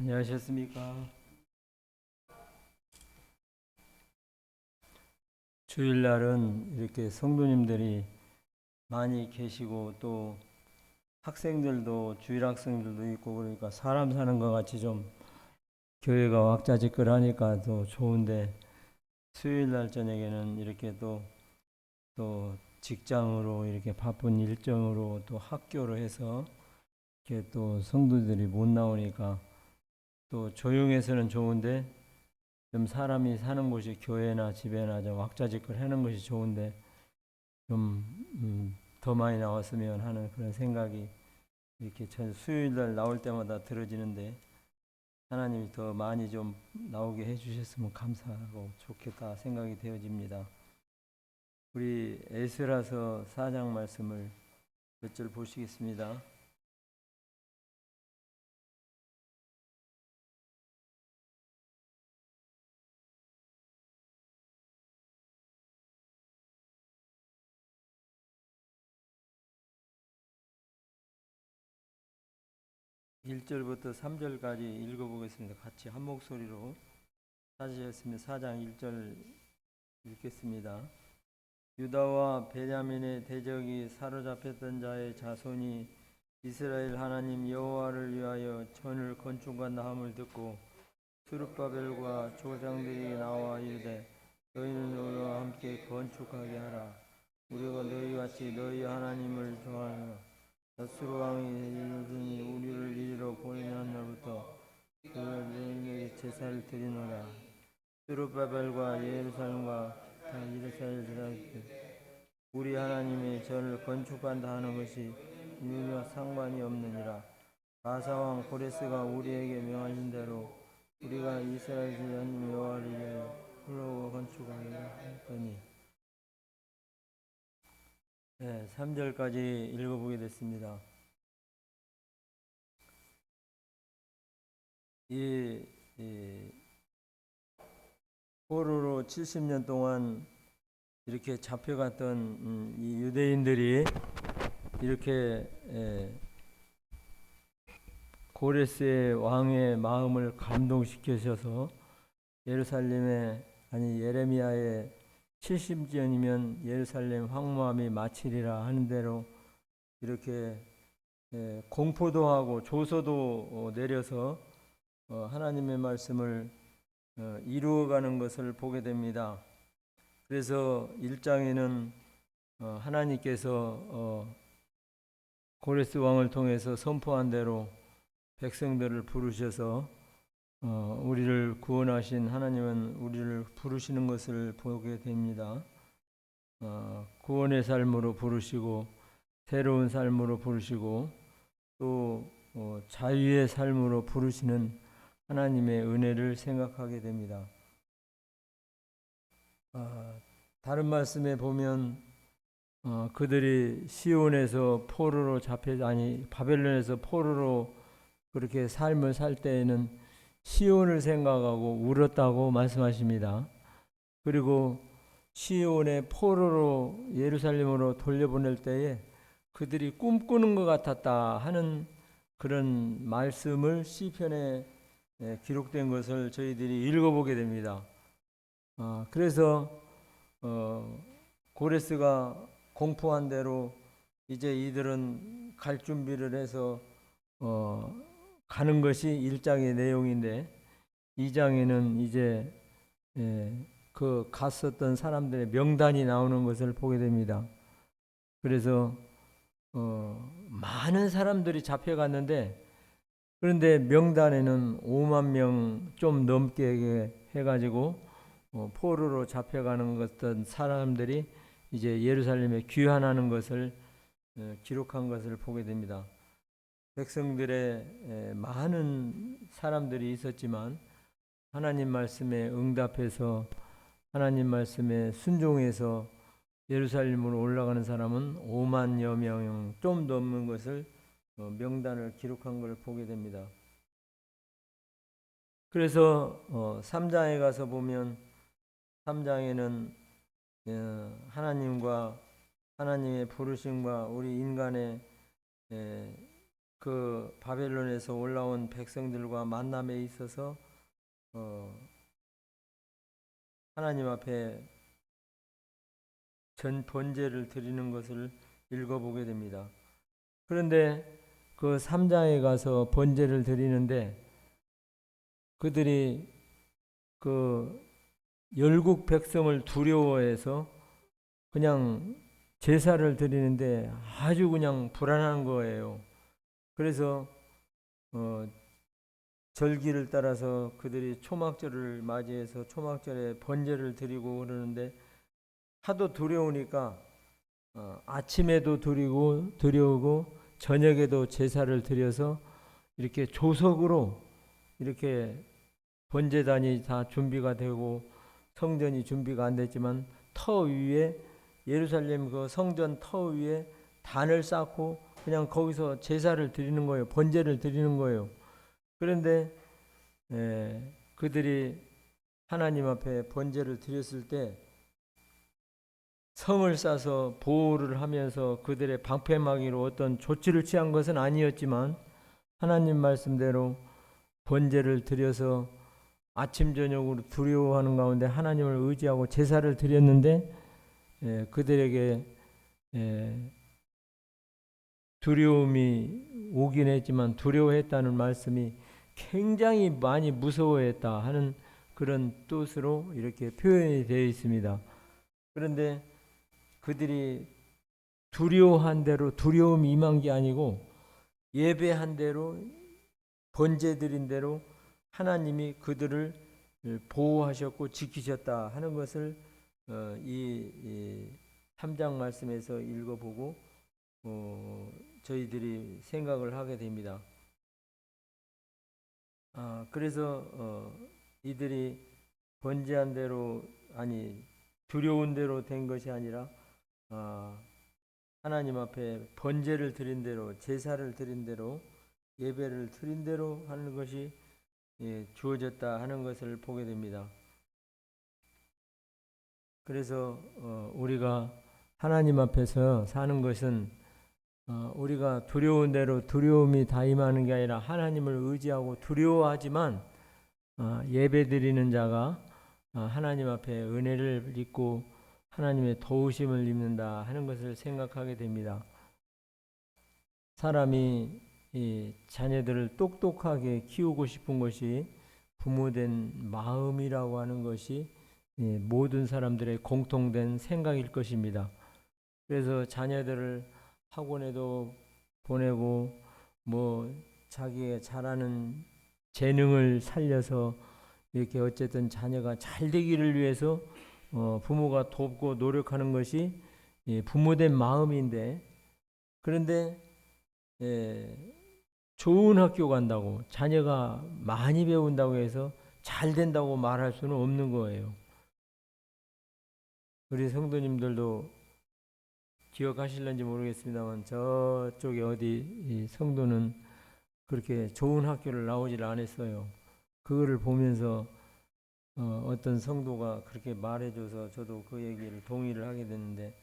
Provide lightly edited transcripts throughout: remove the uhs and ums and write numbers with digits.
안녕하셨습니까? 주일날은 이렇게 성도님들이 많이 계시고 또 학생들도 주일 학생들도 있고 그러니까 사람 사는 것 같이 좀 교회가 왁자지껄하니까 더 좋은데 수요일날 저녁에는 이렇게 또 직장으로 이렇게 바쁜 일정으로 또 학교로 해서 이렇게 또 성도들이 못 나오니까 또 조용해서는 좋은데 좀 사람이 사는 곳이 교회나 집에나 좀 왁자지껄 하는 것이 좋은데 좀 더 많이 나왔으면 하는 그런 생각이 이렇게 수요일날 나올 때마다 들어지는데 하나님이 더 많이 좀 나오게 해주셨으면 감사하고 좋겠다 생각이 되어집니다. 우리 에스라서 4장 말씀을 몇 절 보시겠습니다. 1절부터 3절까지 읽어보겠습니다. 같이 한 목소리로 찾으셨으면 4장 1절 읽겠습니다. 유다와 베냐민의 대적이 사로잡혔던 자의 자손이 이스라엘 하나님 여호와를 위하여 전을 건축한다 함을 듣고 스룹바벨과 조장들이 나와 이르되 너희는 우리와 함께 건축하게 하라. 우리가 너희같이 너희 하나님을 좋아하노라. 다스루 왕이 이르니 우리를 이리로 보내는 날부터 그가 너희에게 제사를 드리노라. 스룹바벨과 예루살렘과 다 이르사엘 지라시되 우리 하나님의 전을 건축한다 하는 것이 우리와 상관이 없느니라. 바사왕 고레스가 우리에게 명하신 대로 우리가 이스라엘 하나님 여호와를 위하여 홀로 건축하리라 했더니 3절까지 읽어보게 됐습니다. 이 포로로 70년 동안 이렇게 잡혀갔던 이 유대인들이 이렇게 고레스의 왕의 마음을 감동시키셔서 예루살렘에 예레미야의 70년이면 예루살렘 황무함이 마치리라 하는 대로 이렇게 공포도 하고 조서도 내려서 하나님의 말씀을 이루어가는 것을 보게 됩니다. 그래서 1장에는 하나님께서 고레스 왕을 통해서 선포한 대로 백성들을 부르셔서 우리를 구원하신 하나님은 우리를 부르시는 것을 보게 됩니다. 구원의 삶으로 부르시고 새로운 삶으로 부르시고 또 자유의 삶으로 부르시는 하나님의 은혜를 생각하게 됩니다. 다른 말씀에 보면 그들이 시온에서 포로로 바벨론에서 포로로 그렇게 삶을 살 때에는 시온을 생각하고 울었다고 말씀하십니다. 그리고 시온의 포로로 예루살렘으로 돌려보낼 때에 그들이 꿈꾸는 것 같았다 하는 그런 말씀을 시편에 기록된 것을 저희들이 읽어보게 됩니다. 그래서 고레스가 공포한 대로 이제 이들은 갈 준비를 해서 가는 것이 1장의 내용인데 2장에는 이제 그 갔었던 사람들의 명단이 나오는 것을 보게 됩니다. 그래서 많은 사람들이 잡혀갔는데 그런데 명단에는 5만 명 좀 넘게 해가지고 포로로 잡혀가는 어떤 사람들이 이제 예루살렘에 귀환하는 것을 기록한 것을 보게 됩니다. 백성들의 많은 사람들이 있었지만 하나님 말씀에 응답해서 하나님 말씀에 순종해서 예루살렘으로 올라가는 사람은 5만여 명 좀 넘는 것을 명단을 기록한 것을 보게 됩니다. 그래서 3장에 가서 보면 3장에는 하나님과 하나님의 부르심과 우리 인간의 그 바벨론에서 올라온 백성들과 만남에 있어서 하나님 앞에 전 번제를 드리는 것을 읽어보게 됩니다. 그런데 그 3장에 가서 번제를 드리는데 그들이 그 열국 백성을 두려워해서 그냥 제사를 드리는데 아주 그냥 불안한 거예요. 그래서 절기를 따라서 그들이 초막절을 맞이해서 초막절에 번제를 드리고 그러는데 하도 두려우니까 아침에도 드리고 저녁에도 제사를 드려서 이렇게 조석으로 이렇게 번제단이 다 준비가 되고 성전이 준비가 안 됐지만 터 위에 예루살렘 그 성전 터 위에 단을 쌓고 그냥 거기서 제사를 드리는 거예요. 번제를 드리는 거예요. 그런데 그들이 하나님 앞에 번제를 드렸을 때 성을 싸서 보호를 하면서 그들의 방패막이로 어떤 조치를 취한 것은 아니었지만 하나님 말씀대로 번제를 드려서 아침 저녁으로 두려워하는 가운데 하나님을 의지하고 제사를 드렸는데 그들에게 두려움이 오긴 했지만 두려워했다는 말씀이 굉장히 많이 무서워했다 하는 그런 뜻으로 이렇게 표현이 되어 있습니다. 그런데 그들이 두려워한 대로 두려움이 임한 게 아니고 예배한 대로 번제 드린 대로 하나님이 그들을 보호하셨고 지키셨다 하는 것을 이 3장 말씀에서 읽어보고 저희들이 생각을 하게 됩니다. 그래서 이들이 번제한 대로 아니 두려운 대로 된 것이 아니라 하나님 앞에 번제를 드린 대로 제사를 드린 대로 예배를 드린 대로 하는 것이 주어졌다 하는 것을 보게 됩니다. 그래서 우리가 하나님 앞에서 사는 것은 우리가 두려운 대로 두려움이 다 임하는 게 아니라 하나님을 의지하고 두려워하지만 예배드리는 자가 하나님 앞에 은혜를 입고 하나님의 도우심을 입는다 하는 것을 생각하게 됩니다. 사람이 이 자녀들을 똑똑하게 키우고 싶은 것이 부모된 마음이라고 하는 것이 모든 사람들의 공통된 생각일 것입니다. 그래서 자녀들을 학원에도 보내고 뭐 자기의 잘하는 재능을 살려서 이렇게 어쨌든 자녀가 잘 되기를 위해서 부모가 돕고 노력하는 것이 부모된 마음인데 그런데 좋은 학교 간다고 자녀가 많이 배운다고 해서 잘 된다고 말할 수는 없는 거예요. 우리 성도님들도 기억하실런지 모르겠습니다만 저쪽에 어디 성도는 그렇게 좋은 학교를 나오질 않았어요. 그거를 보면서 어떤 성도가 그렇게 말해줘서 저도 그 얘기를 동의를 하게 됐는데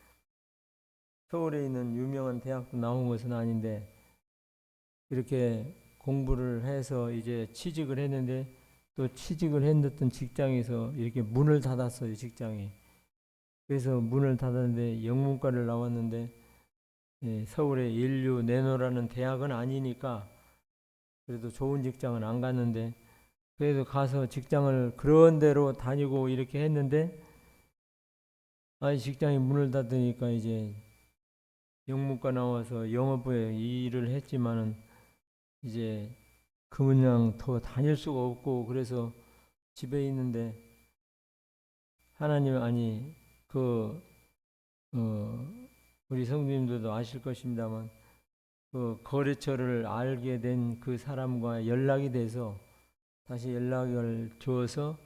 서울에 있는 유명한 대학도 나온 것은 아닌데 이렇게 공부를 해서 이제 취직을 했는데 또 취직을 했던 직장에서 이렇게 문을 닫았어요. 직장이. 그래서 문을 닫았는데 영문과를 나왔는데 서울의 인류 내노라는 대학은 아니니까 그래도 좋은 직장은 안 갔는데 그래도 가서 직장을 그런 대로 다니고 이렇게 했는데 직장이 문을 닫으니까 이제 영문과 나와서 영어부에 일을 했지만은 이제 그냥 더 다닐 수가 없고 그래서 집에 있는데 하나님 우리 성도님들도 아실 것입니다만 그 거래처를 알게 된 그 사람과 연락이 돼서 다시 연락을 줘서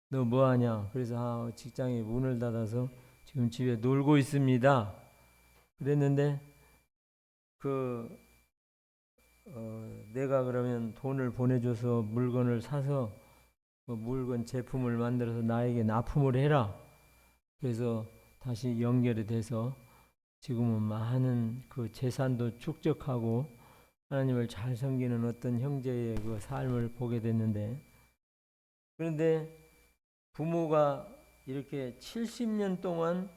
너 뭐하냐 그래서 직장이 문을 닫아서 지금 집에 놀고 있습니다 그랬는데 내가 그러면 돈을 보내줘서 물건을 사서 그 물건 제품을 만들어서 나에게 납품을 해라 그래서 다시 연결이 돼서 지금은 많은 그 재산도 축적하고 하나님을 잘 섬기는 어떤 형제의 그 삶을 보게 됐는데, 그런데 부모가 이렇게 70년 동안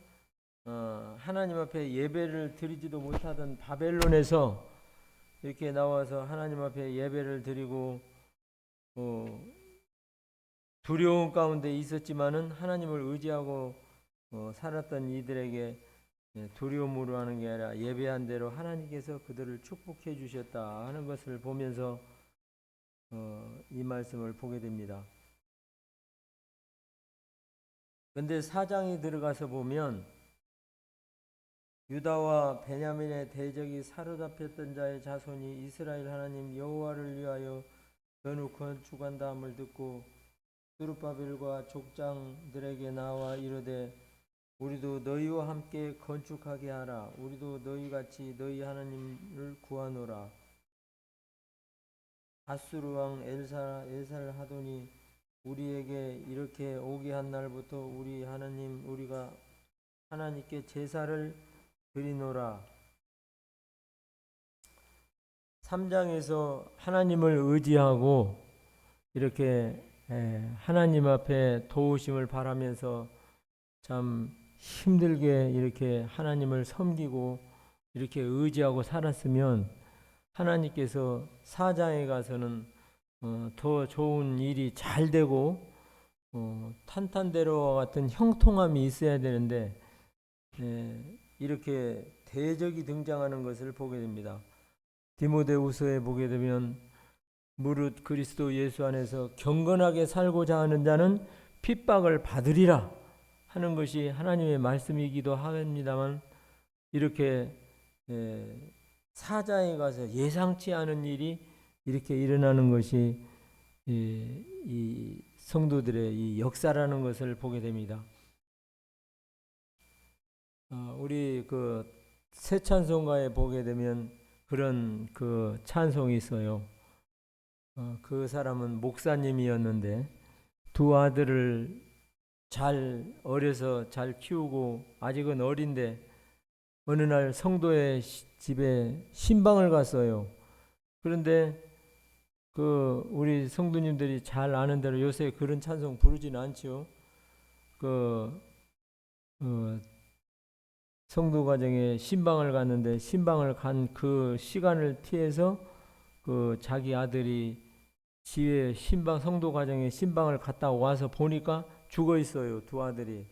하나님 앞에 예배를 드리지도 못하던 바벨론에서 이렇게 나와서 하나님 앞에 예배를 드리고 두려움 가운데 있었지만은 하나님을 의지하고 살았던 이들에게 두려움으로 하는 게 아니라 예배한 대로 하나님께서 그들을 축복해 주셨다 하는 것을 보면서 이 말씀을 보게 됩니다. 근데 4장에 들어가서 보면 유다와 베냐민의 대적이 사로잡혔던 자의 자손이 이스라엘 하나님 여호와를 위하여 전후 건축한다함을 듣고 스룹바벨과 족장들에게 나와 이르되 우리도 너희와 함께 건축하게 하라. 우리도 너희같이 너희 하나님을 구하노라. 하수르 왕 엘살하도니 우리에게 이렇게 오게 한 날부터 우리 하나님 우리가 하나님께 제사를 드리노라. 3장에서 하나님을 의지하고 이렇게 하나님 앞에 도우심을 바라면서 참 힘들게 이렇게 하나님을 섬기고 이렇게 의지하고 살았으면 하나님께서 4장에 가서는 더 좋은 일이 잘 되고 탄탄대로와 같은 형통함이 있어야 되는데 이렇게 대적이 등장하는 것을 보게 됩니다. 디모데후서에 보게 되면 무릇 그리스도 예수 안에서 경건하게 살고자 하는 자는 핍박을 받으리라 하는 것이 하나님의 말씀이기도 합니다만, 이렇게 사자에 가서 예상치 않은 일이 이렇게 일어나는 것이 이 성도들의 이 역사라는 것을 보게 됩니다. 우리 그 새 찬송가에 보게 되면 그런 그 찬송이 있어요. 그 사람은 목사님이었는데 두 아들을 어려서 잘 키우고 아직은 어린데 어느 날 성도의 집에 신방을 갔어요. 그런데 그 우리 성도님들이 잘 아는 대로 요새 그런 찬송 부르지는 않죠. 성도 가정에 신방을 갔는데 신방을 간 그 시간을 피해서 그 자기 아들이 지혜 성도 가정에 신방을 갔다 와서 보니까 죽어 있어요. 두 아들이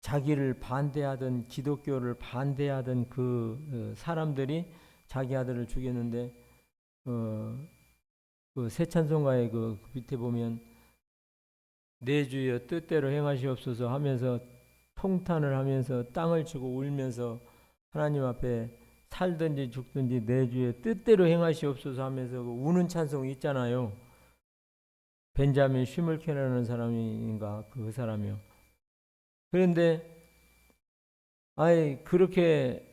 자기를 반대하던 기독교를 반대하던 그 사람들이 자기 아들을 죽였는데 그 새 찬송가의 그 밑에 보면 내 주여 뜻대로 행하시옵소서 하면서 통탄을 하면서 땅을 치고 울면서 하나님 앞에 살든지 죽든지 내 주의 뜻대로 행하시옵소서 하면서 우는 찬송이 있잖아요. 벤자민 슈물케라는 사람인가 그 사람이요. 그런데 그렇게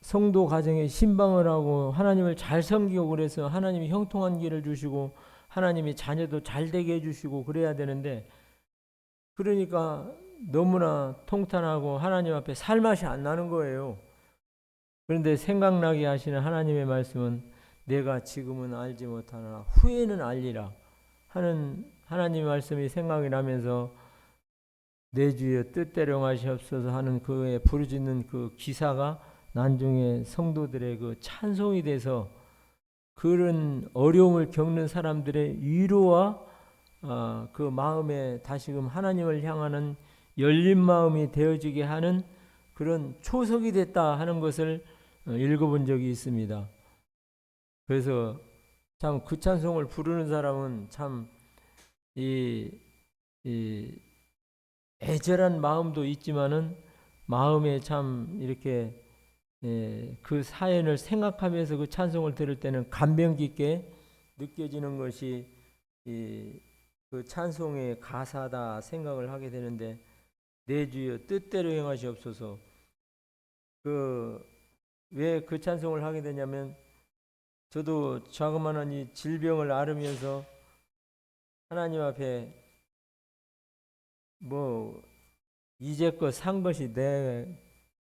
성도 가정에 신방을 하고 하나님을 잘 섬기고 그래서 하나님이 형통한 길을 주시고 하나님이 자녀도 잘 되게 해주시고 그래야 되는데, 그러니까 너무나 통탄하고 하나님 앞에 살맛이 안 나는 거예요. 그런데 생각나게 하시는 하나님의 말씀은 내가 지금은 알지 못하나 후에는 알리라 하는 하나님의 말씀이 생각이 나면서 내 주의 뜻대로 하시옵소서 하는 그의 부르짖는 그 기사가 나중에 성도들의 그 찬송이 돼서 그런 어려움을 겪는 사람들의 위로와 그 마음에 다시금 하나님을 향하는 열린 마음이 되어지게 하는 그런 초석이 됐다 하는 것을 읽어본 적이 있습니다. 그래서 참 그 찬송을 부르는 사람은 참 애절한 마음도 있지만은 마음에 참 이렇게 그 사연을 생각하면서 그 찬송을 들을 때는 감명 깊게 느껴지는 것이 그 찬송의 가사다 생각을 하게 되는데, 내 주여 뜻대로 행하시옵소서. 왜 그 찬송을 하게 되냐면 저도 자그마한 이 질병을 앓으면서 하나님 앞에 이제껏 산 것이 내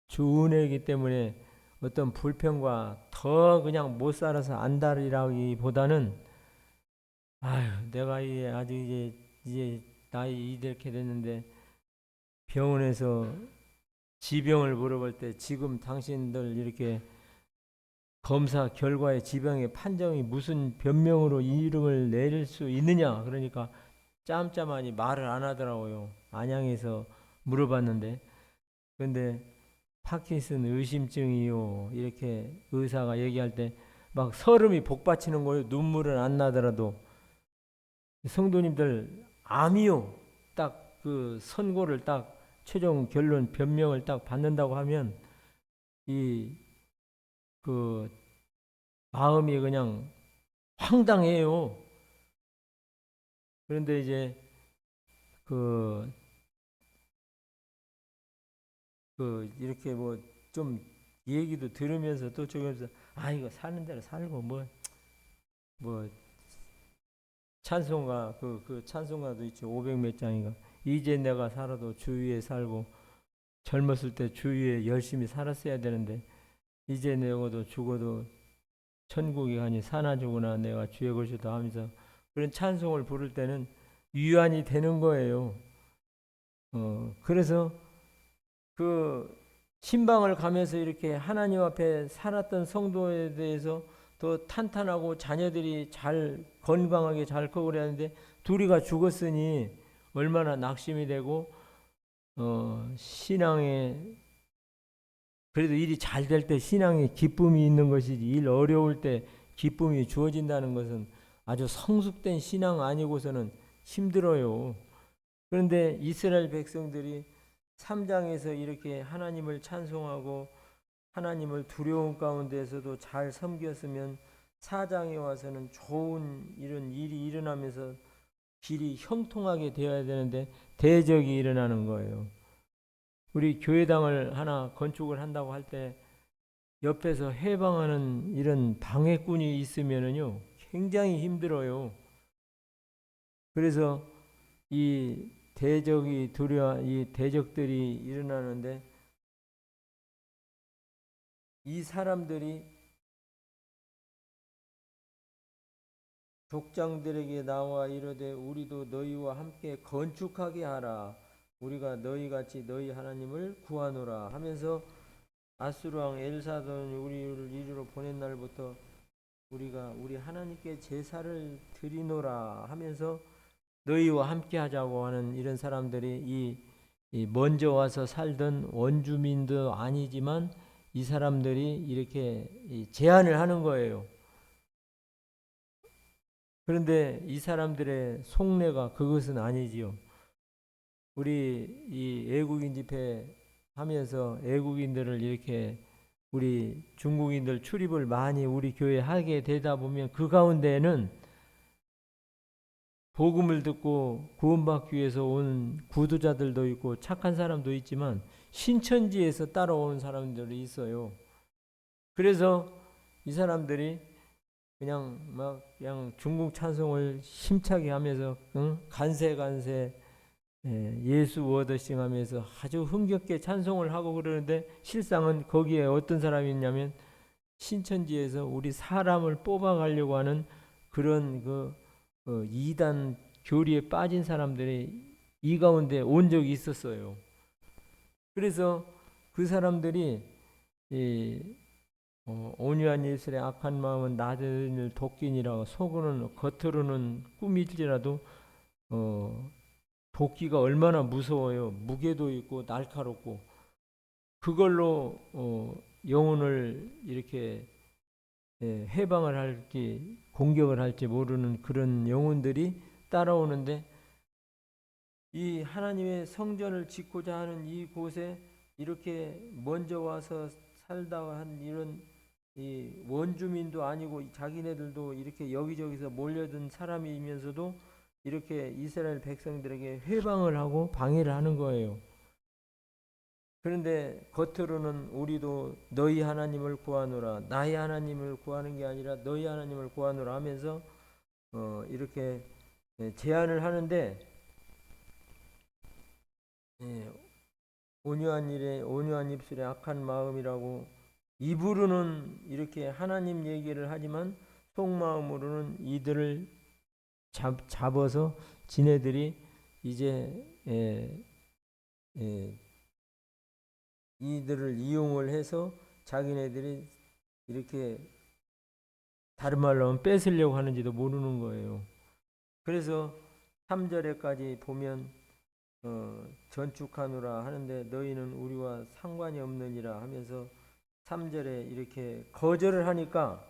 주 은혜이기 때문에 어떤 불평과 더 그냥 못 살아서 안달이라기보다는 아유 내가 이제 아직 이제 나이 이렇게 됐는데 병원에서 지병을 물어볼 때 지금 당신들 이렇게 검사 결과에 지병의 판정이 무슨 변명으로 이 이름을 내릴 수 있느냐 그러니까 짬짬하니 말을 안 하더라고요. 안양에서 물어봤는데 근데 파킨슨 의심증이요 이렇게 의사가 얘기할 때 막 설움이 복받치는 거예요. 눈물은 안 나더라도 성도님들 암이요 딱 그 선고를 딱 최종 결론 변명을 딱 받는다고 하면 이 그 마음이 그냥 황당해요. 그런데 이제 그 이렇게 뭐 좀 얘기도 들으면서 또 저기면서 아 이거 사는 대로 살고 뭐 찬송가 그 찬송가도 있죠. 500 몇 장인가. 이제 내가 살아도 주위에 살고 젊었을 때 주위에 열심히 살았어야 되는데 이제 내가도 죽어도 천국에 가니 사나 죽으나 내가 주의 것이다 하면서 그런 찬송을 부를 때는 위안이 되는 거예요. 그래서 그 신방을 가면서 이렇게 하나님 앞에 살았던 성도에 대해서 더 탄탄하고 자녀들이 잘 건강하게 잘 크고 그랬는데 둘이가 죽었으니 얼마나 낙심이 되고 신앙에 그래도 일이 잘 될 때 신앙에 기쁨이 있는 것이지 일 어려울 때 기쁨이 주어진다는 것은 아주 성숙된 신앙 아니고서는 힘들어요. 그런데 이스라엘 백성들이 3장에서 이렇게 하나님을 찬송하고 하나님을 두려운 가운데에서도 잘 섬겼으면 4장에 와서는 좋은 이런 일이 일어나면서 길이 형통하게 되어야 되는데 대적이 일어나는 거예요. 우리 교회당을 하나 건축을 한다고 할 때 옆에서 해방하는 이런 방해꾼이 있으면은요 굉장히 힘들어요. 그래서 이 대적이 이 대적들이 일어나는데 이 사람들이 족장들에게 나와 이르되 우리도 너희와 함께 건축하게 하라. 우리가 너희같이 너희 하나님을 구하노라 하면서 아수르 왕 엘사돈이 우리를 이리로 보낸 날부터 우리가 우리 하나님께 제사를 드리노라 하면서 너희와 함께 하자고 하는 이런 사람들이 이 먼저 와서 살던 원주민도 아니지만 이 사람들이 이렇게 제안을 하는 거예요. 그런데 이 사람들의 속내가 그것은 아니지요. 우리 이 애국인 집회 하면서 애국인들을 이렇게 우리 중국인들 출입을 많이 우리 교회에 하게 되다 보면 그 가운데에는 복음을 듣고 구원받기 위해서 온 구도자들도 있고 착한 사람도 있지만 신천지에서 따라오는 사람들이 있어요. 그래서 이 사람들이 그냥 중국 찬송을 힘차게 하면서 간세 예수 워더싱 하면서 아주 흥겹게 찬송을 하고 그러는데 실상은 거기에 어떤 사람이 있냐면 신천지에서 우리 사람을 뽑아가려고 하는 그런 이단 교리에 빠진 사람들이 이 가운데 온 적이 있었어요. 그래서 그 사람들이 온유한 예술의 악한 마음은 나를 도끼니라 속으로는 겉으로는 꿈일지라도 도끼가 얼마나 무서워요. 무게도 있고 날카롭고 그걸로 영혼을 이렇게 해방을 할지 공격을 할지 모르는 그런 영혼들이 따라오는데 이 하나님의 성전을 짓고자 하는 이 곳에 이렇게 먼저 와서 살다 한 이런 이 원주민도 아니고 자기네들도 이렇게 여기저기서 몰려든 사람이면서도 이렇게 이스라엘 백성들에게 회방을 하고 방해를 하는 거예요. 그런데 겉으로는 우리도 너희 하나님을 구하노라 나의 하나님을 구하는 게 아니라 너희 하나님을 구하노라 하면서 이렇게 제안을 하는데 온유한 입술에 악한 마음이라고 입으로는 이렇게 하나님 얘기를 하지만 속마음으로는 이들을 잡아서 지네들이 이제 이들을 이용을 해서 자기네들이 이렇게 다른 말로 하면 뺏으려고 하는지도 모르는 거예요. 그래서 3절에까지 보면 전축하노라 하는데 너희는 우리와 상관이 없느니라 하면서 3절에 이렇게 거절을 하니까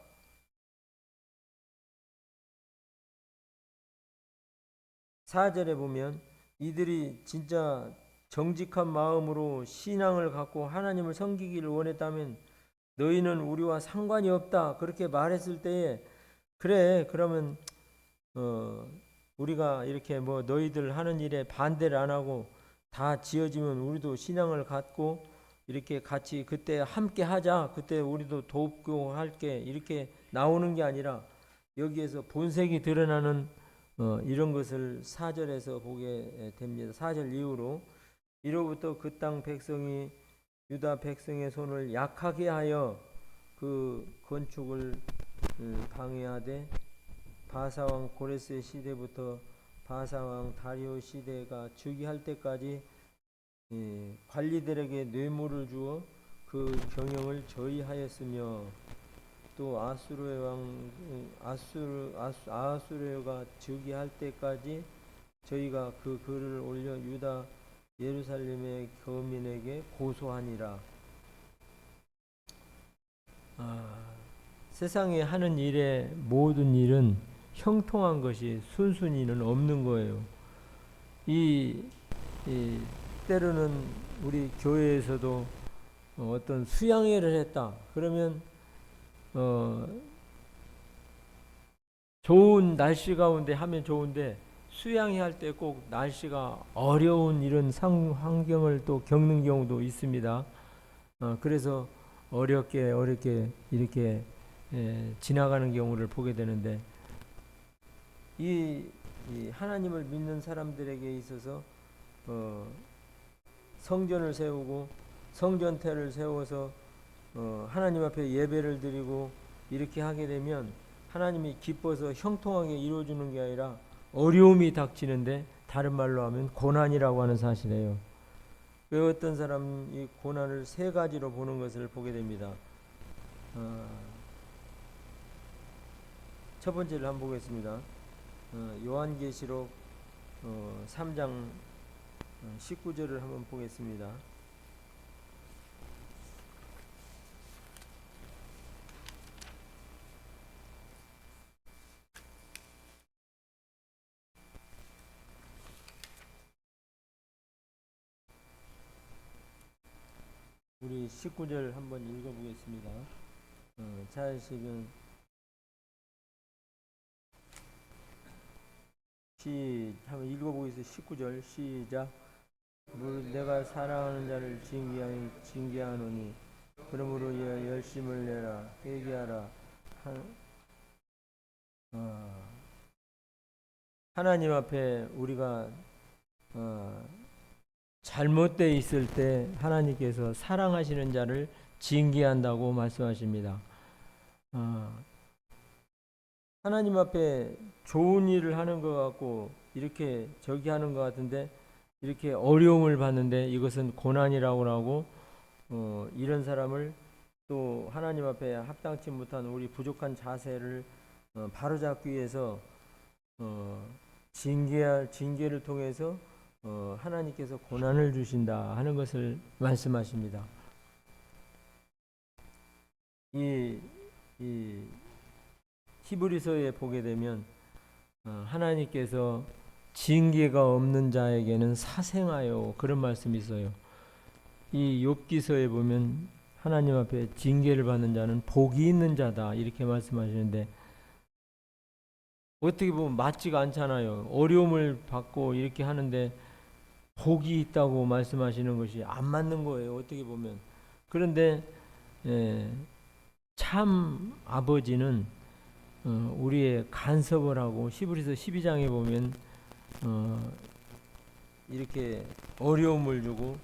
4절에 보면 이들이 진짜 정직한 마음으로 신앙을 갖고 하나님을 섬기기를 원했다면 너희는 우리와 상관이 없다 그렇게 말했을 때에 그래 그러면 우리가 이렇게 뭐 너희들 하는 일에 반대를 안 하고 다 지어지면 우리도 신앙을 갖고 이렇게 같이 그때 함께 하자 그때 우리도 돕고 할게 이렇게 나오는 게 아니라 여기에서 본색이 드러나는 이런 것을 4절에서 보게 됩니다. 4절 이후로 이로부터 그 땅 백성이 유다 백성의 손을 약하게 하여 그 건축을 방해하되 바사왕 고레스의 시대부터 바사왕 다리오 시대가 즉위할 때까지 관리들에게 뇌물을 주어 그 경영을 저희하였으며 또 아수르의 왕 아수르가 즉위할 때까지 저희가 그 글을 올려 유다 예루살렘의 거민에게 고소하니라. 세상에 하는 일의 모든 일은 형통한 것이 순순히는 없는 거예요. 때로는 우리 교회에서도 어떤 수양회를 했다. 그러면 좋은 날씨 가운데 하면 좋은데 수양회 할 때 꼭 날씨가 어려운 이런 환경을 또 겪는 경우도 있습니다. 그래서 어렵게 이렇게 지나가는 경우를 보게 되는데 이 하나님을 믿는 사람들에게 있어서 성전을 세우고 성전태를 세워서 하나님 앞에 예배를 드리고 이렇게 하게 되면 하나님이 기뻐서 형통하게 이루어주는 게 아니라 어려움이 닥치는데 다른 말로 하면 고난이라고 하는 사실이에요. 왜 어떤 사람이 고난을 세 가지로 보는 것을 보게 됩니다. 첫 번째를 한번 보겠습니다. 요한계시록 3장 19절을 한번 보겠습니다. 우리 19절 한번 읽어보겠습니다. 자식은 한번 읽어보겠습니다. 19절 시작. 내가 사랑하는 자를 징계하노니 그러므로 열심을 내라 회개하라. 하나님 앞에 우리가 잘못되어 있을 때 하나님께서 사랑하시는 자를 징계한다고 말씀하십니다. 하나님 앞에 좋은 일을 하는 것 같고 이렇게 저기 하는 것 같은데 이렇게 어려움을 받는데 이것은 고난이라고 하고 이런 사람을 또 하나님 앞에 합당치 못한 우리 부족한 자세를 바로잡기 위해서 징계를 통해서 하나님께서 고난을 주신다 하는 것을 말씀하십니다. 이 히브리서에 보게 되면 하나님께서 징계가 없는 자에게는 사생하여 그런 말씀이 있어요. 이 욥기서에 보면 하나님 앞에 징계를 받는 자는 복이 있는 자다 이렇게 말씀하시는데 어떻게 보면 맞지가 않잖아요. 어려움을 받고 이렇게 하는데 복이 있다고 말씀하시는 것이 안 맞는 거예요. 어떻게 보면. 그런데 참 아버지는 우리의 간섭을 하고 히브리서 12장에 보면 이렇게 어려움을 주고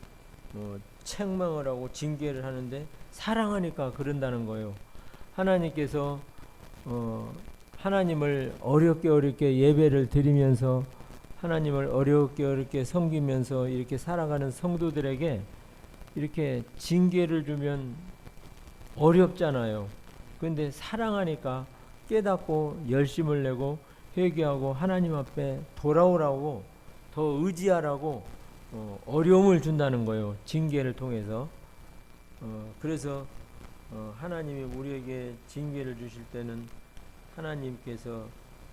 책망을 하고 징계를 하는데 사랑하니까 그런다는 거예요. 하나님께서 하나님을 어렵게 예배를 드리면서 하나님을 어렵게 섬기면서 이렇게 살아가는 성도들에게 이렇게 징계를 주면 어렵잖아요. 그런데 사랑하니까 깨닫고 열심을 내고 회개하고 하나님 앞에 돌아오라고 더 의지하라고 어려움을 준다는 거예요. 징계를 통해서. 그래서 하나님이 우리에게 징계를 주실 때는 하나님께서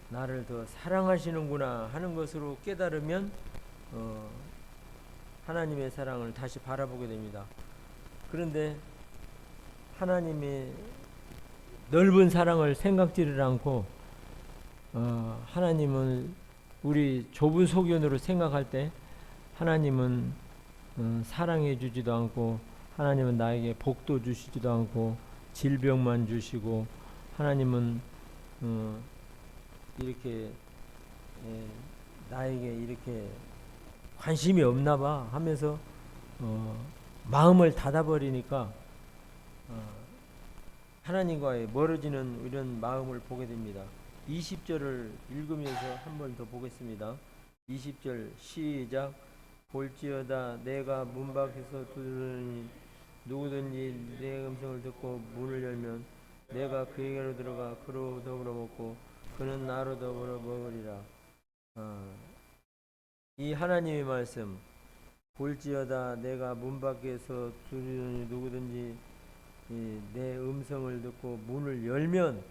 나를 더 사랑하시는구나 하는 것으로 깨달으면 하나님의 사랑을 다시 바라보게 됩니다. 그런데 하나님의 넓은 사랑을 생각지를 않고 하나님을 우리 좁은 소견으로 생각할 때 하나님은 사랑해 주지도 않고 하나님은 나에게 복도 주시지도 않고 질병만 주시고 하나님은 이렇게 나에게 이렇게 관심이 없나 봐 하면서 마음을 닫아버리니까 하나님과의 멀어지는 이런 마음을 보게 됩니다. 20절을 읽으면서 한 번 더 보겠습니다. 20절 시작. 볼지어다 내가 문 밖에서 두드리니 누구든지 내 음성을 듣고 문을 열면 내가 그에게로 들어가 그로 더불어 먹고 그는 나로 더불어 먹으리라. 이 하나님의 말씀, 볼지어다 내가 문 밖에서 두드리니 누구든지 내 음성을 듣고 문을 열면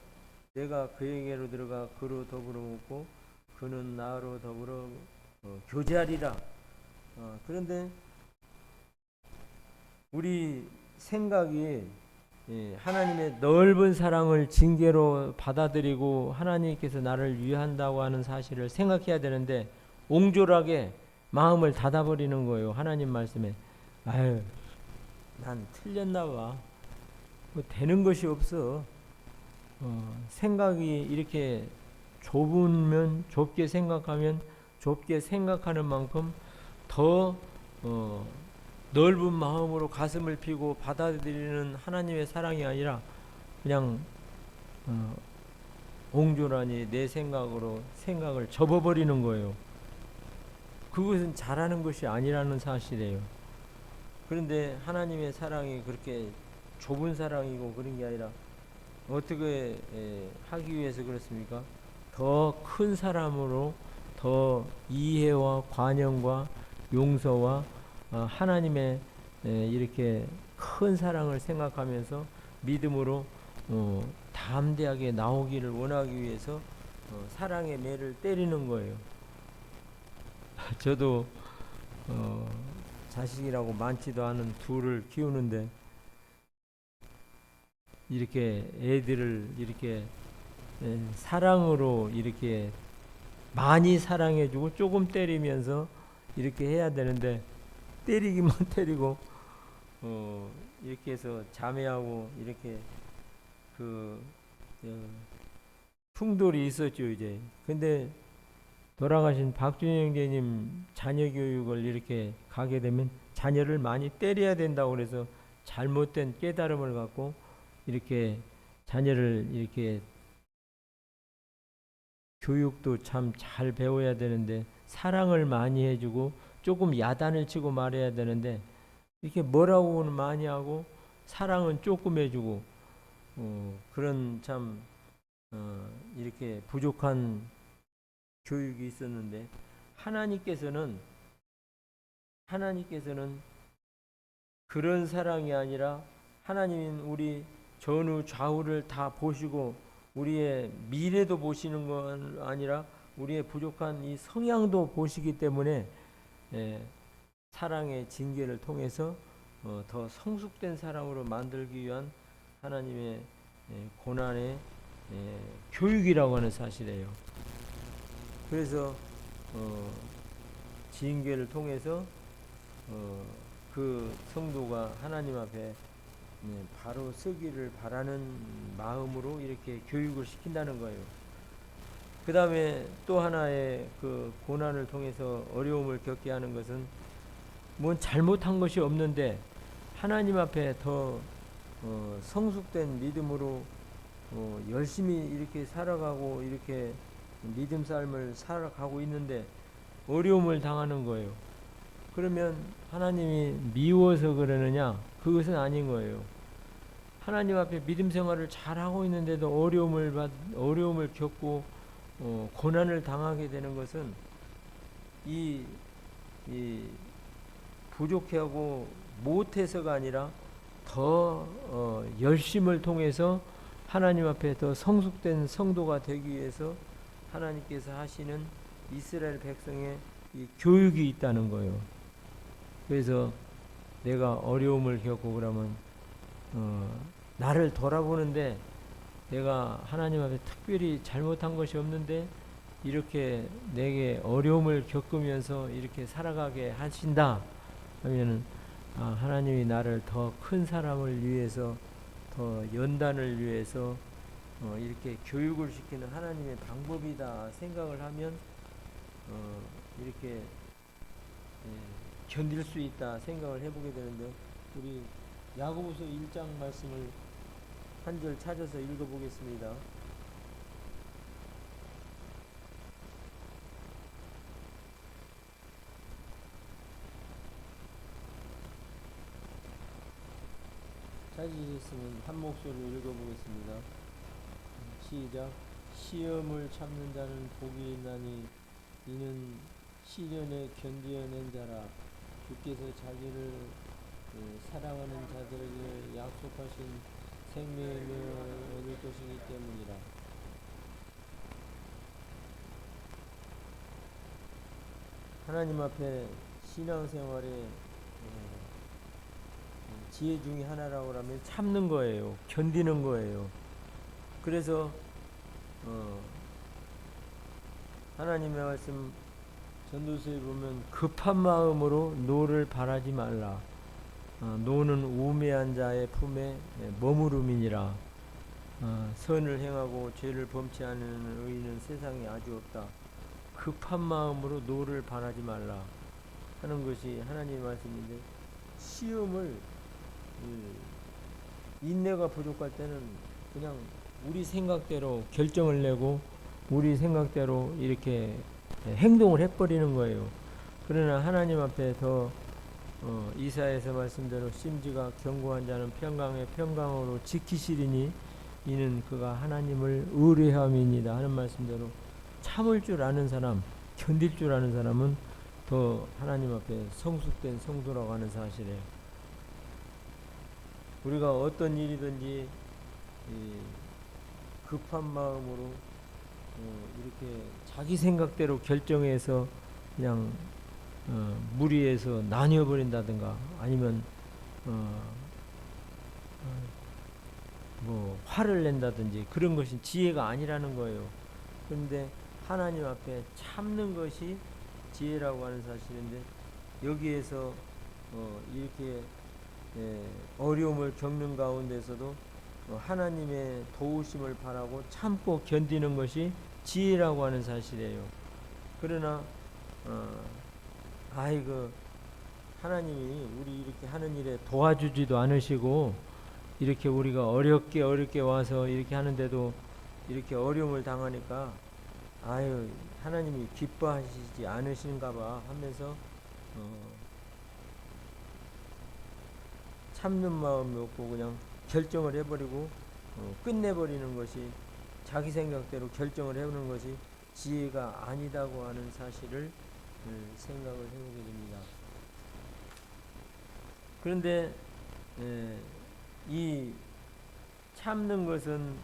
내가 그에게로 들어가 그로 더불어 먹고 그는 나로 더불어 교제하리라. 그런데 우리 생각이 하나님의 넓은 사랑을 징계로 받아들이고 하나님께서 나를 위한다고 하는 사실을 생각해야 되는데 옹졸하게 마음을 닫아버리는 거예요. 하나님 말씀에 아유 난 틀렸나 봐. 뭐 되는 것이 없어. 생각이 이렇게 좁으면 좁게 생각하면 좁게 생각하는 만큼 더 넓은 마음으로 가슴을 피고 받아들이는 하나님의 사랑이 아니라 그냥 옹졸하니 내 생각으로 생각을 접어버리는 거예요. 그것은 잘하는 것이 아니라는 사실이에요. 그런데 하나님의 사랑이 그렇게 좁은 사랑이고 그런 게 아니라 어떻게 하기 위해서 그렇습니까? 더 큰 사람으로 더 이해와 관용과 용서와 하나님의 이렇게 큰 사랑을 생각하면서 믿음으로 담대하게 나오기를 원하기 위해서 사랑의 매를 때리는 거예요. 저도 자식이라고 많지도 않은 둘을 키우는데 이렇게 애들을 이렇게 사랑으로 이렇게 많이 사랑해주고 조금 때리면서 이렇게 해야 되는데 때리기만 때리고 이렇게 해서 자매하고 이렇게 충돌이 있었죠 이제. 근데 돌아가신 박준영 형제님 자녀 교육을 이렇게 가게 되면 자녀를 많이 때려야 된다고 그래서 잘못된 깨달음을 갖고 이렇게 자녀를 이렇게 교육도 참 잘 배워야 되는데 사랑을 많이 해주고 조금 야단을 치고 말해야 되는데 이렇게 뭐라고는 많이 하고 사랑은 조금 해주고 그런 참 이렇게 부족한 교육이 있었는데 하나님께서는 그런 사랑이 아니라 하나님은 우리 전후 좌우를 다 보시고 우리의 미래도 보시는 건 아니라 우리의 부족한 이 성향도 보시기 때문에 사랑의 징계를 통해서 더 성숙된 사람으로 만들기 위한 하나님의 고난의 교육이라고 하는 사실이에요. 그래서 징계를 통해서 그 성도가 하나님 앞에 바로 서기를 바라는 마음으로 이렇게 교육을 시킨다는 거예요. 그 다음에 또 하나의 그 고난을 통해서 어려움을 겪게 하는 것은 뭔 잘못한 것이 없는데 하나님 앞에 더 성숙된 믿음으로 열심히 이렇게 살아가고 이렇게 믿음 삶을 살아가고 있는데 어려움을 당하는 거예요. 그러면 하나님이 미워서 그러느냐? 그것은 아닌 거예요. 하나님 앞에 믿음 생활을 잘하고 있는데도 어려움을 겪고 고난을 당하게 되는 것은 이 부족하고 못해서가 아니라 더 열심을 통해서 하나님 앞에 더 성숙된 성도가 되기 위해서 하나님께서 하시는 이스라엘 백성의 이 교육이 있다는 거예요. 그래서 내가 어려움을 겪고 그러면 나를 돌아보는데 내가 하나님 앞에 특별히 잘못한 것이 없는데 이렇게 내게 어려움을 겪으면서 이렇게 살아가게 하신다 하면은 하나님이 나를 더 큰 사람을 위해서 더 연단을 위해서 이렇게 교육을 시키는 하나님의 방법이다 생각을 하면 이렇게 견딜 수 있다 생각을 해보게 되는데, 우리 야고보서 1장 말씀을 한 절 찾아서 읽어보겠습니다. 찾으셨으면 한 목소리로 읽어보겠습니다. 시작. 시험을 참는 자는 복이 있나니 이는 시련에 견디어낸 자라. 주께서 자기를 사랑하는 자들에게 약속하신 생명을 얻을 것이기 때문이라. 하나님 앞에 신앙생활에 지혜 중에 하나라고 하면 참는 거예요. 견디는 거예요. 그래서 하나님의 말씀 전도서에 보면 급한 마음으로 노를 바라지 말라. 노는 우매한 자의 품에 머무름이니라. 선을 행하고 죄를 범치 않는 의인은 세상에 아주 없다. 급한 마음으로 노를 바라지 말라 하는 것이 하나님의 말씀인데, 시험을 인내가 부족할 때는 그냥 우리 생각대로 결정을 내고 우리 생각대로 이렇게 행동을 해버리는 거예요. 그러나 하나님 앞에 더 이사야서 말씀대로 심지가 견고한 자는 평강에 평강으로 지키시리니 이는 그가 하나님을 의뢰함이니이다 하는 말씀대로 참을 줄 아는 사람, 견딜 줄 아는 사람은 더 하나님 앞에 성숙된 성도라고 하는 사실이에요. 우리가 어떤 일이든지 급한 마음으로 이렇게 자기 생각대로 결정해서 그냥 무리해서 나뉘어버린다든가 아니면 뭐 화를 낸다든지 그런 것이 지혜가 아니라는 거예요. 그런데 하나님 앞에 참는 것이 지혜라고 하는 사실인데, 여기에서 이렇게 어려움을 겪는 가운데서도 하나님의 도우심을 바라고 참고 견디는 것이 지혜라고 하는 사실이에요. 그러나 하나님이 우리 이렇게 하는 일에 도와주지도 않으시고 이렇게 우리가 어렵게 와서 이렇게 하는데도 이렇게 어려움을 당하니까 하나님이 기뻐하시지 않으신가 봐 하면서 참는 마음이 없고 그냥 결정을 해버리고 끝내버리는 것이, 자기 생각대로 결정을 해오는 것이 지혜가 아니다고 하는 사실을 생각을 해보게 됩니다. 그런데 이 참는 것은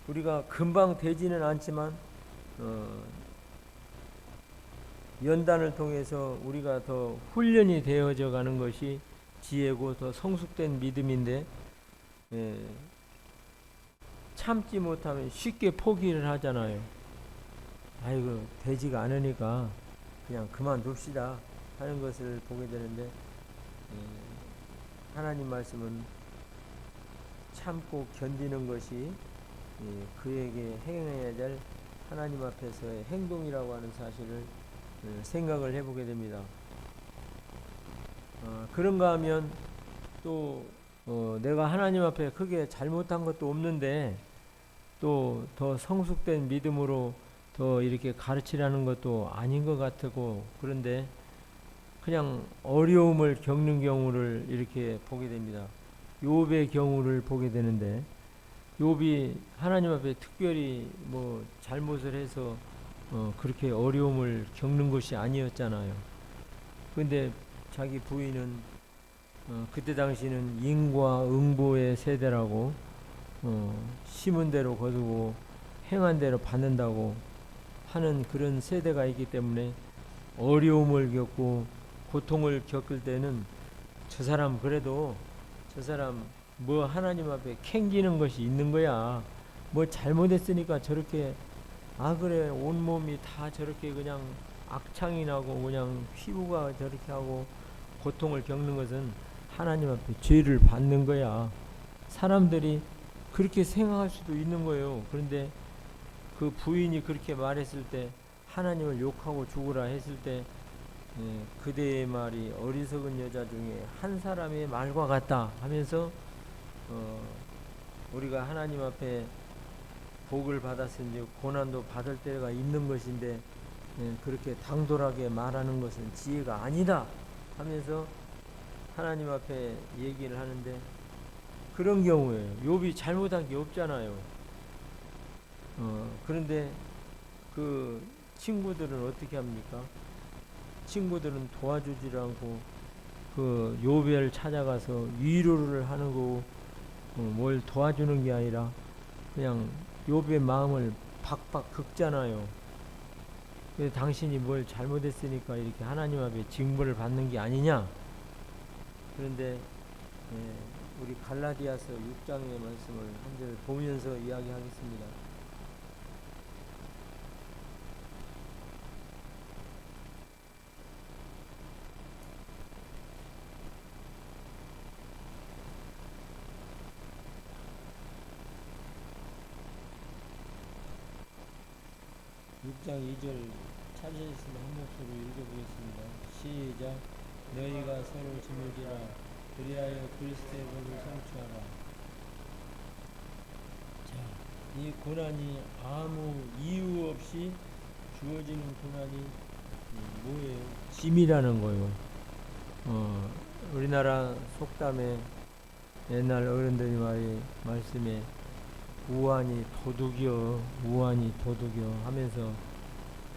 우리가 금방 되지는 않지만 연단을 통해서 우리가 더 훈련이 되어져 가는 것이 지혜고 더 성숙된 믿음인데, 참지 못하면 쉽게 포기를 하잖아요. 되지가 않으니까 그냥 그만둡시다 하는 것을 보게 되는데, 하나님 말씀은 참고 견디는 것이 그에게 행해야 될 하나님 앞에서의 행동이라고 하는 사실을 생각을 해보게 됩니다. 그런가 하면 또 내가 하나님 앞에 크게 잘못한 것도 없는데 또 더 성숙된 믿음으로 더 이렇게 가르치라는 것도 아닌 것 같고, 그런데 그냥 어려움을 겪는 경우를 이렇게 보게 됩니다. 욥의 경우를 보게 되는데, 욥이 하나님 앞에 특별히 뭐 잘못을 해서 그렇게 어려움을 겪는 것이 아니었잖아요. 근데 자기 부인은 그때 당시는 인과 응보의 세대라고, 심은 대로 거두고 행한 대로 받는다고 하는 그런 세대가 있기 때문에 어려움을 겪고 고통을 겪을 때는 저 사람 그래도 저 사람 뭐 하나님 앞에 캥기는 것이 있는 거야. 뭐 잘못했으니까 저렇게 그래 온몸이 다 저렇게 그냥 악창이 나고 그냥 피부가 저렇게 하고 고통을 겪는 것은 하나님 앞에 죄를 받는 거야. 사람들이 그렇게 생각할 수도 있는 거예요. 그런데 그 부인이 그렇게 말했을 때, 하나님을 욕하고 죽으라 했을 때, 그대의 말이 어리석은 여자 중에 한 사람의 말과 같다 하면서 우리가 하나님 앞에 복을 받았으니 고난도 받을 때가 있는 것인데 그렇게 당돌하게 말하는 것은 지혜가 아니다 하면서 하나님 앞에 얘기를 하는데, 그런 경우에 욥이 잘못한 게 없잖아요. 그런데 그 친구들은 어떻게 합니까? 친구들은 도와주지 않고 그 욥을 찾아가서 위로를 하는 거고, 뭘 도와주는 게 아니라 그냥 욥의 마음을 박박 긁잖아요. 그래서 당신이 뭘 잘못했으니까 이렇게 하나님 앞에 징벌을 받는 게 아니냐. 그런데 우리 갈라디아서 6장의 말씀을 한 절 보면서 이야기하겠습니다. 6장 2절 찾으셨으면 한 목소리로 읽어보겠습니다. 시작. 너희가 서로 짐을 지라 그리하여 그리스도의 복을 성취하라. 자, 이 고난이 아무 이유 없이 주어지는 고난이 뭐예요? 짐이라는 거예요. 우리나라 속담에 옛날 어른들이 말씀에 우환이 도둑이여 우환이 도둑이여 하면서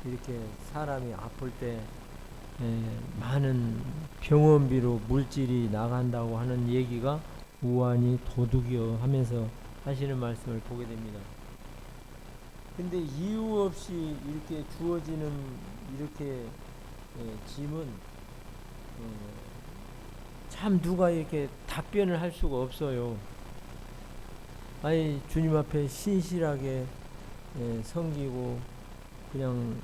이렇게 사람이 아플 때 많은 병원비로 물질이 나간다고 하는 얘기가 우환이 도둑이여 하면서 하시는 말씀을 보게 됩니다. 근데 이유 없이 이렇게 주어지는 이렇게 짐은 참 누가 이렇게 답변을 할 수가 없어요. 아니 주님 앞에 신실하게 섬기고 그냥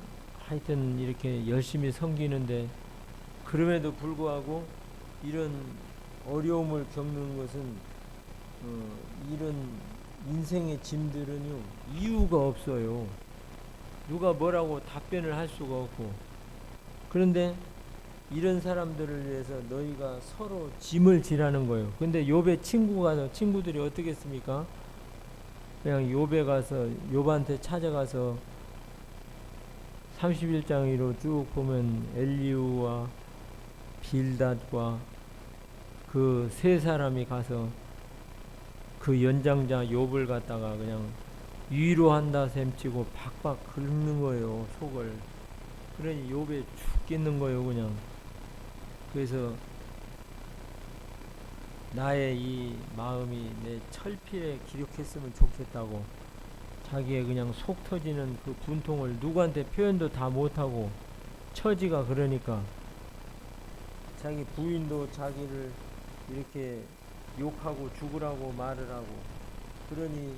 하여튼 이렇게 열심히 섬기는데, 그럼에도 불구하고 이런 어려움을 겪는 것은 이런 인생의 짐들은요 이유가 없어요. 누가 뭐라고 답변을 할 수가 없고. 그런데 이런 사람들을 위해서 너희가 서로 짐을 지라는 거예요. 근데 욥의 친구들이 어떻게 했습니까? 그냥 욥에 가서 욥한테 찾아가서 31장으로 쭉 보면 엘리우와 빌닷과 그 세 사람이 가서 그 연장자 욥을 갖다가 그냥 위로한다 셈치고 박박 긁는 거예요, 속을. 그러니 욥에 죽겠는 거예요, 그냥. 그래서 나의 이 마음이 내 철필에 기록했으면 좋겠다고 자기의 그냥 속 터지는 그 분통을 누구한테 표현도 다 못하고, 처지가 그러니까 자기 부인도 자기를 이렇게 욕하고 죽으라고 말을 하고, 그러니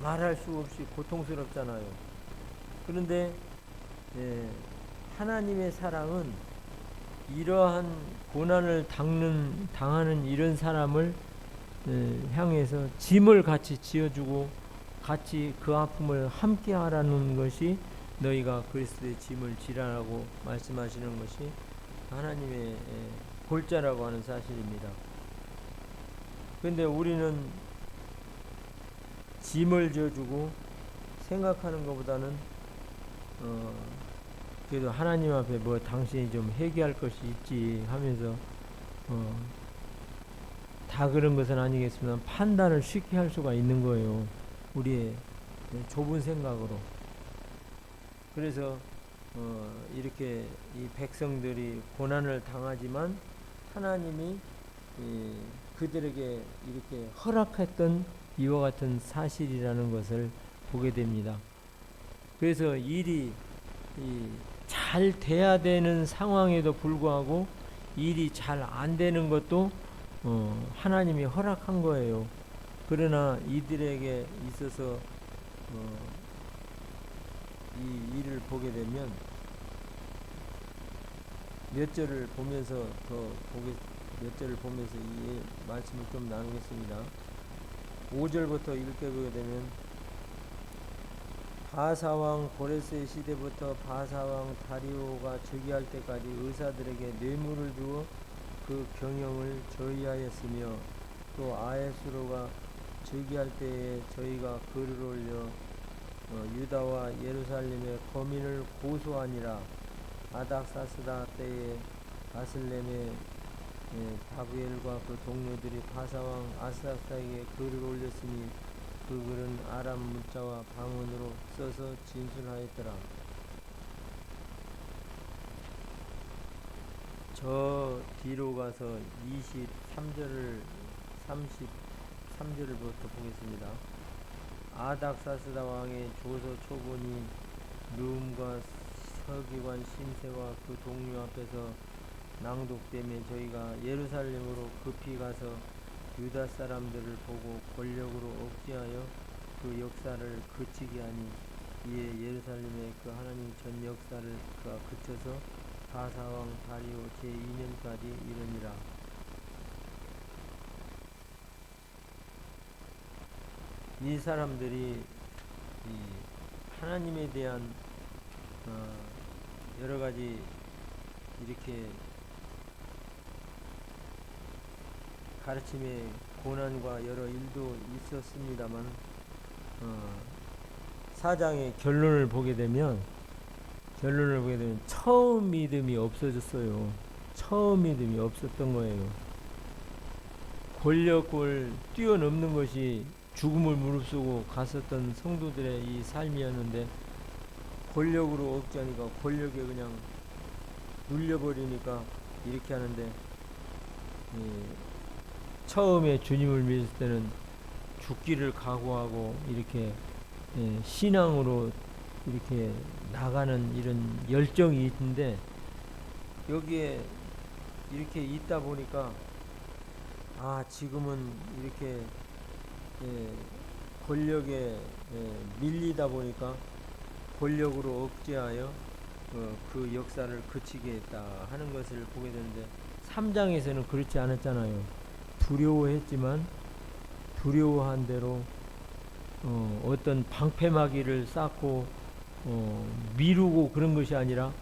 말할 수 없이 고통스럽잖아요. 그런데 하나님의 사랑은 이러한 고난을 당하는 이런 사람을 향해서 짐을 같이 지어주고 같이 그 아픔을 함께 하라는 것이, 너희가 그리스도의 짐을 지라라고 말씀하시는 것이 하나님의 골자라고 하는 사실입니다. 근데 우리는 짐을 져주고 생각하는 것보다는 그래도 하나님 앞에 뭐 당신이 좀 회개할 것이 있지 하면서 다 그런 것은 아니겠지만 판단을 쉽게 할 수가 있는 거예요. 우리의 좁은 생각으로. 그래서 이렇게 이 백성들이 고난을 당하지만 하나님이 그들에게 이렇게 허락했던 이와 같은 사실이라는 것을 보게 됩니다. 그래서 일이 잘 돼야 되는 상황에도 불구하고 일이 잘 안 되는 것도 하나님이 허락한 거예요. 그러나 이들에게 있어서 이 일을 보게 되면 몇 절을 보면서 몇 절을 보면서 이 말씀을 좀 나누겠습니다. 5절부터 읽어보게 되면 바사왕 고레스의 시대부터 바사왕 다리오가 즉위할 때까지 의사들에게 뇌물을 주어 그 경영을 저희하였으며 또 아에스로가 즉위할 때에 저희가 글을 올려 유다와 예루살렘의 거민을 고소하니라. 아닥사스다 때에 바슬렘의 다브엘과 그 동료들이 바사왕 아스닥사에게 글을 올렸으니 그 글은 아람 문자와 방언으로 써서 진술하였더라. 저 뒤로 가서 33절부터 보겠습니다. 아닥사스다 왕의 조서 초본이 르움과 서기관 심세와 그 동료 앞에서 낭독되며 저희가 예루살렘으로 급히 가서 유다 사람들을 보고 권력으로 억제하여 그 역사를 그치게 하니 이에 예루살렘의 그 하나님 전 역사를 그가 그쳐서 바사왕 다리오 제2년까지 이르니라. 이 사람들이 하나님에 대한 여러 가지 이렇게 가르침의 고난과 여러 일도 있었습니다만 사장의 결론을 보게 되면 처음 믿음이 없어졌어요. 처음 믿음이 없었던 거예요. 권력을 뛰어넘는 것이 죽음을 무릅쓰고 갔었던 성도들의 이 삶이었는데 권력으로 억제하니까 권력에 그냥 눌려버리니까 이렇게 하는데 처음에 주님을 믿을 때는 죽기를 각오하고 이렇게 신앙으로 이렇게 나가는 이런 열정이 있는데 여기에 이렇게 있다 보니까 지금은 이렇게 권력에 밀리다 보니까 권력으로 억제하여 그 역사를 그치게 했다 하는 것을 보게 되는데 3장에서는 그렇지 않았잖아요. 두려워했지만 두려워한 대로 어떤 방패막이를 쌓고 미루고 그런 것이 아니라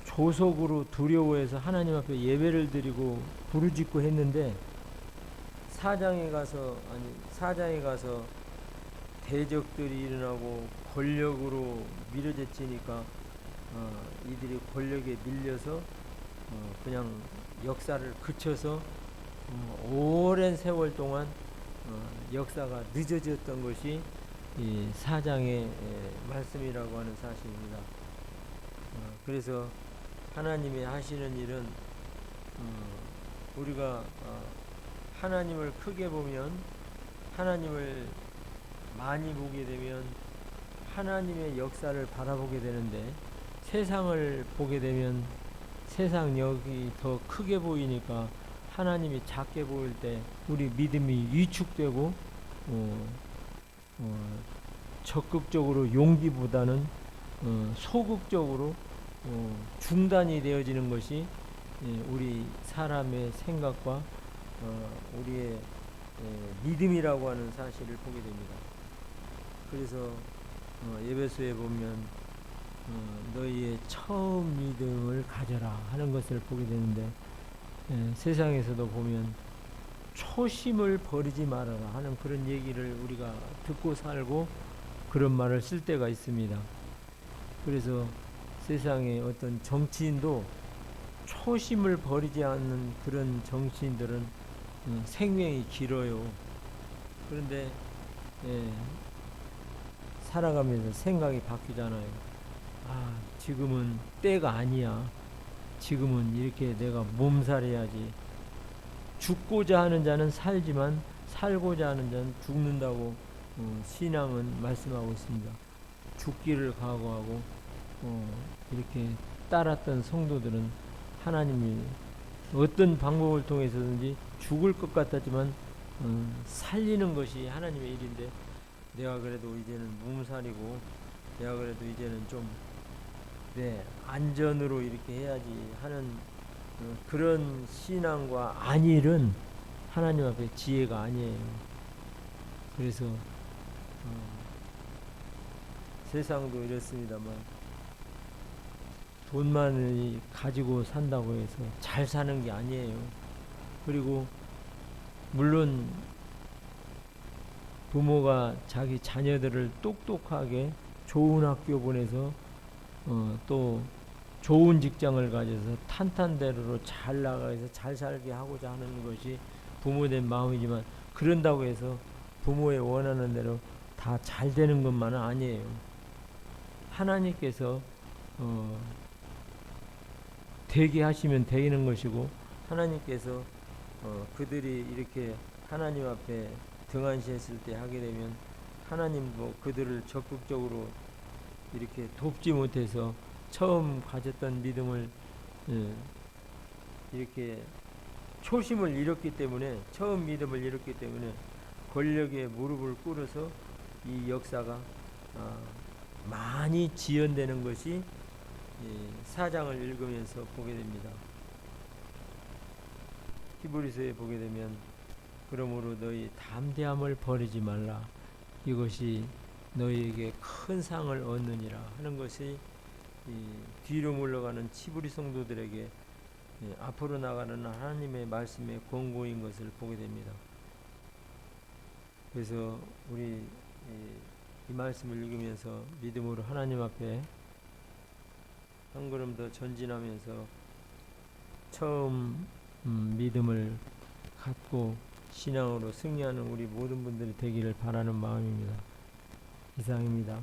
조속으로 두려워해서 하나님 앞에 예배를 드리고 부르짖고 했는데 4장에 가서 대적들이 일어나고 권력으로 밀어제치니까 이들이 권력에 밀려서 그냥 역사를 그쳐서 오랜 세월 동안 역사가 늦어졌던 것이 이 4장의 말씀이라고 하는 사실입니다. 그래서 하나님이 하시는 일은 우리가 하나님을 크게 보면 하나님을 많이 보게 되면 하나님의 역사를 바라보게 되는데 세상을 보게 되면 세상 역이 더 크게 보이니까 하나님이 작게 보일 때 우리 믿음이 위축되고 적극적으로 용기보다는 소극적으로 중단이 되어지는 것이 우리 사람의 생각과 우리의 믿음이라고 하는 사실을 보게 됩니다. 그래서 에베소에 보면 너희의 처음 믿음을 가져라 하는 것을 보게 되는데, 세상에서도 보면 초심을 버리지 말아라 하는 그런 얘기를 우리가 듣고 살고 그런 말을 쓸 때가 있습니다. 그래서 세상의 어떤 정치인도 초심을 버리지 않는 그런 정치인들은 생명이 길어요. 그런데 살아가면서 생각이 바뀌잖아요. 아, 지금은 때가 아니야. 지금은 이렇게 내가 몸살해야지. 죽고자 하는 자는 살지만 살고자 하는 자는 죽는다고 신앙은 말씀하고 있습니다. 죽기를 각오하고 이렇게 따랐던 성도들은 하나님이 어떤 방법을 통해서든지 죽을 것 같았지만 살리는 것이 하나님의 일인데, 내가 그래도 이제는 몸살이고 내가 그래도 이제는 좀 안전으로 이렇게 해야지 하는 그런 신앙과 안일은 하나님 앞에 지혜가 아니에요. 그래서 세상도 이렇습니다만 돈만 가지고 산다고 해서 잘 사는 게 아니에요. 그리고 물론 부모가 자기 자녀들을 똑똑하게 좋은 학교 보내서 또 좋은 직장을 가져서 탄탄대로로 잘 나가서 잘 살게 하고자 하는 것이 부모된 마음이지만, 그런다고 해서 부모의 원하는 대로 다 잘 되는 것만은 아니에요. 하나님께서 되게 하시면 되는 것이고, 하나님께서 그들이 이렇게 하나님 앞에 등한시했을 때 하게 되면 하나님도 그들을 적극적으로 이렇게 돕지 못해서 처음 가졌던 믿음을 이렇게 초심을 잃었기 때문에, 처음 믿음을 잃었기 때문에 권력에 무릎을 꿇어서 이 역사가 많이 지연되는 것이 사장을 읽으면서 보게 됩니다. 히브리서에 보게 되면 그러므로 너희 담대함을 버리지 말라, 이것이 너희에게 큰 상을 얻느니라 하는 것이 뒤로 물러가는 히브리 성도들에게 앞으로 나가는 하나님의 말씀의 권고인 것을 보게 됩니다. 그래서 우리 이 말씀을 읽으면서 믿음으로 하나님 앞에 한 걸음 더 전진하면서 처음 믿음을 갖고 신앙으로 승리하는 우리 모든 분들이 되기를 바라는 마음입니다. 이상입니다.